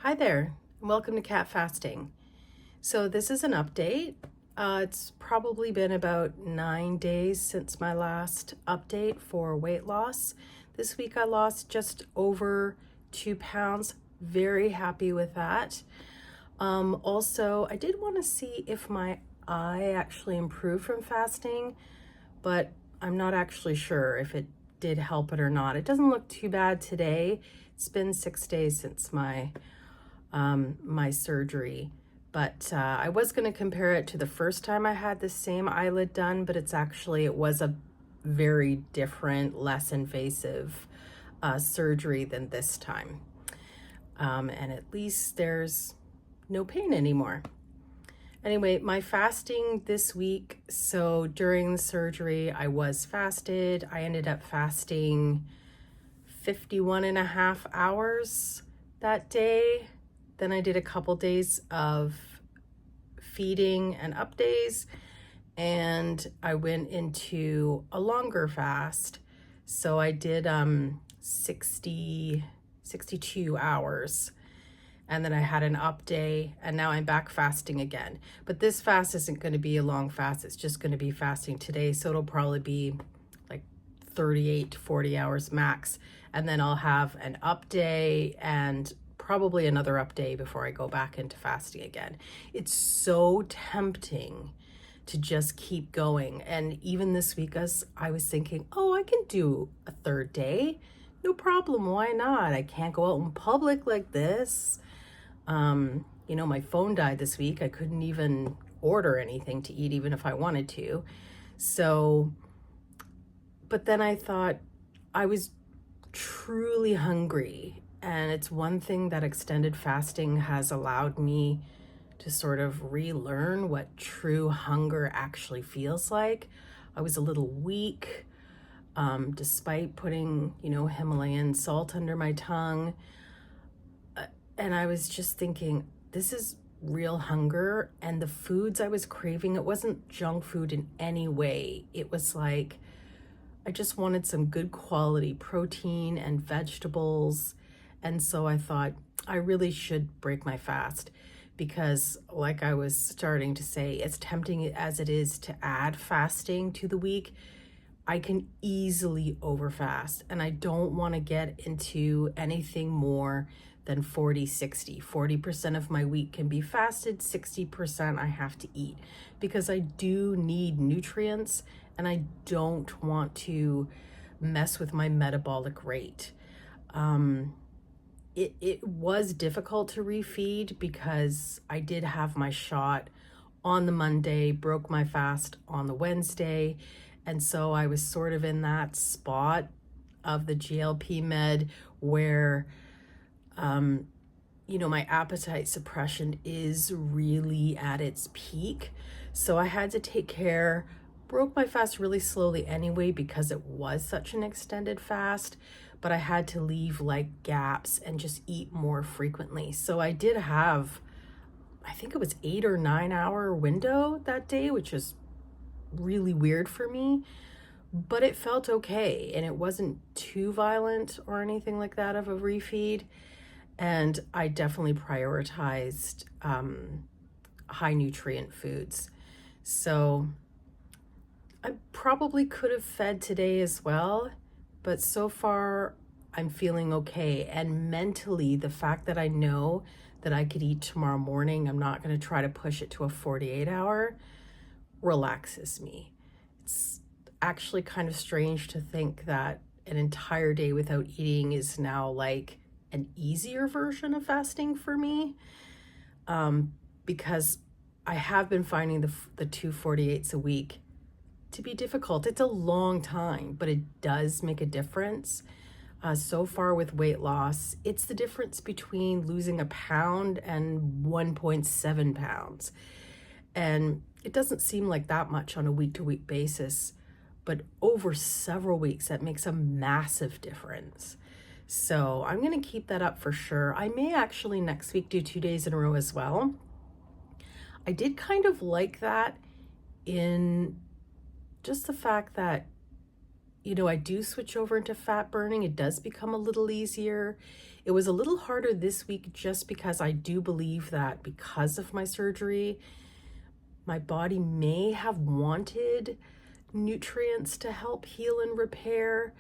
Hi there, and welcome to Cat Fasting. So this is an update. It's probably been about 9 days since my last update for weight loss. This week I lost just over 2 pounds. Very happy with that. Also, I did want to see if my eye actually improved from fasting, but I'm not actually sure if it did help it or not. It doesn't look too bad today. It's been 6 days since my surgery, but I was going to compare it to the first time I had the same eyelid done, but it was a very different, less invasive surgery than this time. And at least there's no pain anymore. Anyway, my fasting this week, so during the surgery, I was fasted. I ended up fasting 51 and a half hours that day. Then I did a couple days of feeding and up days, and I went into a longer fast. So I did 62 hours, and then I had an up day, and now I'm back fasting again. But this fast isn't going to be a long fast. It's just going to be fasting today. So it'll probably be like 38 to 40 hours max. And then I'll have an up day and probably another up day before I go back into fasting again. It's so tempting to just keep going. And even this week, as I was thinking, oh, I can do a third day. No problem. Why not? I can't go out in public like this. My phone died this week. I couldn't even order anything to eat, even if I wanted to. So, but then I thought I was truly hungry. And it's one thing that extended fasting has allowed me to sort of relearn what true hunger actually feels like. I was a little weak, despite putting, Himalayan salt under my tongue. And I was just thinking, this is real hunger. And the foods I was craving, it wasn't junk food in any way. It was like, I just wanted some good quality protein and vegetables. And so I thought I really should break my fast because, like I was starting to say, as tempting as it is to add fasting to the week, I can easily overfast. And I don't want to get into anything more than 40-60. 40% of my week can be fasted, 60% I have to eat because I do need nutrients and I don't want to mess with my metabolic rate. It was difficult to refeed because I did have my shot on the Monday, broke my fast on the Wednesday. And so I was sort of in that spot of the GLP med where, my appetite suppression is really at its peak. So I had to take care, broke my fast really slowly anyway because it was such an extended fast, but I had to leave like gaps and just eat more frequently. So I did have, I think it was 8 or 9 hour window that day, which was really weird for me, but it felt okay. And it wasn't too violent or anything like that of a refeed. And I definitely prioritized high nutrient foods. So I probably could have fed today as well, but so far I'm feeling okay. And mentally, the fact that I know that I could eat tomorrow morning, I'm not going to try to push it to a 48-hour, relaxes me. It's actually kind of strange to think that an entire day without eating is now like an easier version of fasting for me, because I have been finding the 248s a week to be difficult. It's a long time, but it does make a difference. So far with weight loss, it's the difference between losing a pound and 1.7 pounds. And it doesn't seem like that much on a week-to-week basis, but over several weeks, that makes a massive difference. So I'm going to keep that up for sure. I may actually next week do 2 days in a row as well. I did kind of like that in just the fact that, I do switch over into fat burning, it does become a little easier. It was a little harder this week just because I do believe that because of my surgery, my body may have wanted nutrients to help heal and repair.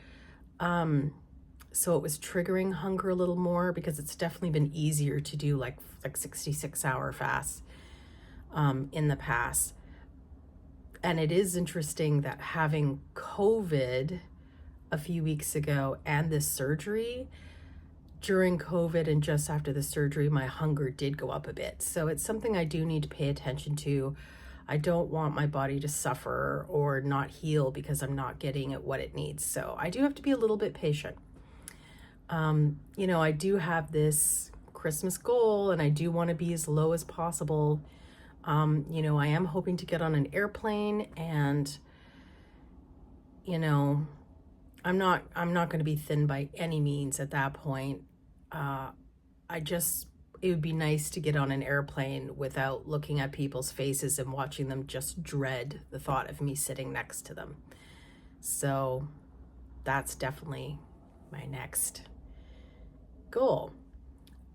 So it was triggering hunger a little more, because it's definitely been easier to do like 66-hour fasts in the past. And it is interesting that having COVID a few weeks ago and this surgery, during COVID and just after the surgery, my hunger did go up a bit. So it's something I do need to pay attention to. I don't want my body to suffer or not heal because I'm not getting it what it needs. So I do have to be a little bit patient. I do have this Christmas goal, and I do want to be as low as possible. I am hoping to get on an airplane, and I'm not going to be thin by any means at that point. It would be nice to get on an airplane without looking at people's faces and watching them just dread the thought of me sitting next to them. So that's definitely my next goal.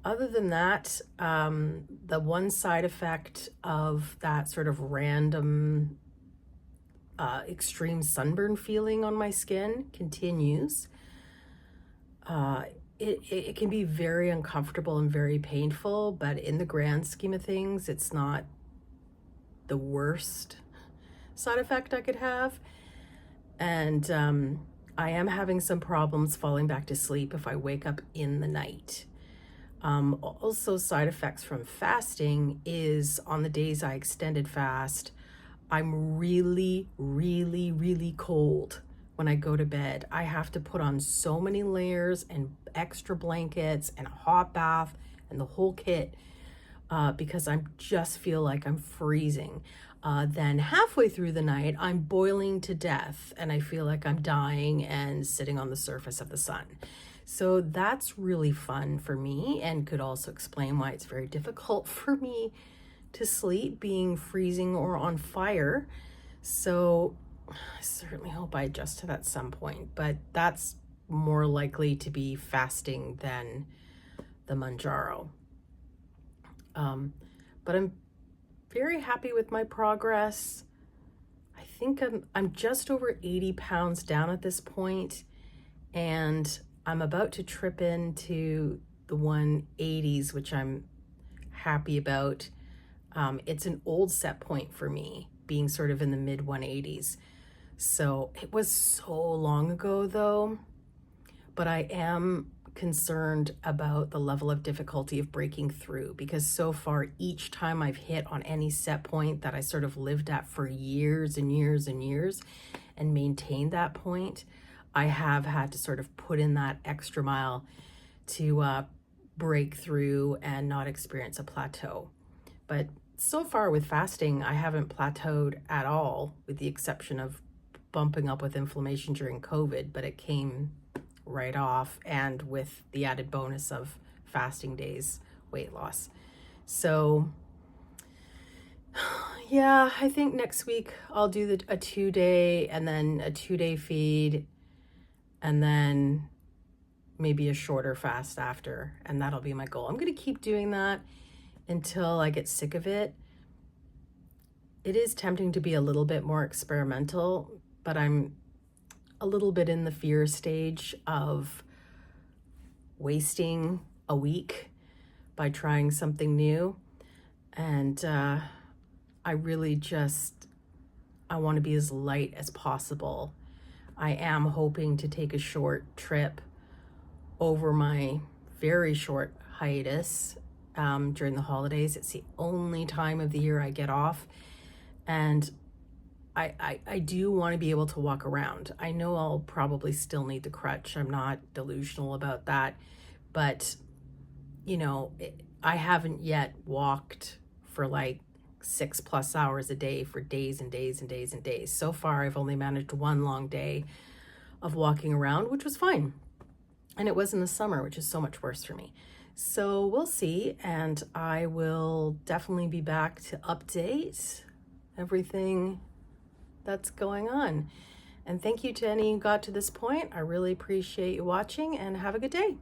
Other than that, the one side effect of that sort of random extreme sunburn feeling on my skin continues. It can be very uncomfortable and very painful, but in the grand scheme of things, it's not the worst side effect I could have. And I am having some problems falling back to sleep if I wake up in the night. Also, side effects from fasting is on the days I extended fast, I'm really, really, really cold when I go to bed. I have to put on so many layers and extra blankets and a hot bath and the whole kit because I just feel like I'm freezing. Then halfway through the night, I'm boiling to death and I feel like I'm dying and sitting on the surface of the sun. So that's really fun for me, and could also explain why it's very difficult for me to sleep being freezing or on fire. So I certainly hope I adjust to that at some point, but that's more likely to be fasting than the Manjaro. But I'm very happy with my progress. I think I'm just over 80 pounds down at this point, and I'm about to trip into the 180s, which I'm happy about. It's an old set point for me, being sort of in the mid 180s. So it was so long ago though, but I am concerned about the level of difficulty of breaking through, because so far each time I've hit on any set point that I sort of lived at for years and years and years and maintained that point, I have had to sort of put in that extra mile to break through and not experience a plateau. But so far with fasting, I haven't plateaued at all, with the exception of bumping up with inflammation during COVID, but it came right off, and with the added bonus of fasting days weight loss. So yeah, I think next week I'll do a 2-day and then a 2-day feed, and then maybe a shorter fast after, and that'll be my goal. I'm going to keep doing that until I get sick of it. It is tempting to be a little bit more experimental, but I'm a little bit in the fear stage of wasting a week by trying something new. And I really I want to be as light as possible. I am hoping to take a short trip over my very short hiatus during the holidays. It's the only time of the year I get off. And I do want to be able to walk around. I know I'll probably still need the crutch. I'm not delusional about that. But, I haven't yet walked for like 6+ hours a day for days and days and days and days. So far, I've only managed one long day of walking around, which was fine. And it was in the summer, which is so much worse for me. So we'll see. And I will definitely be back to update everything that's going on. And thank you to any who got to this point. I really appreciate you watching, and have a good day.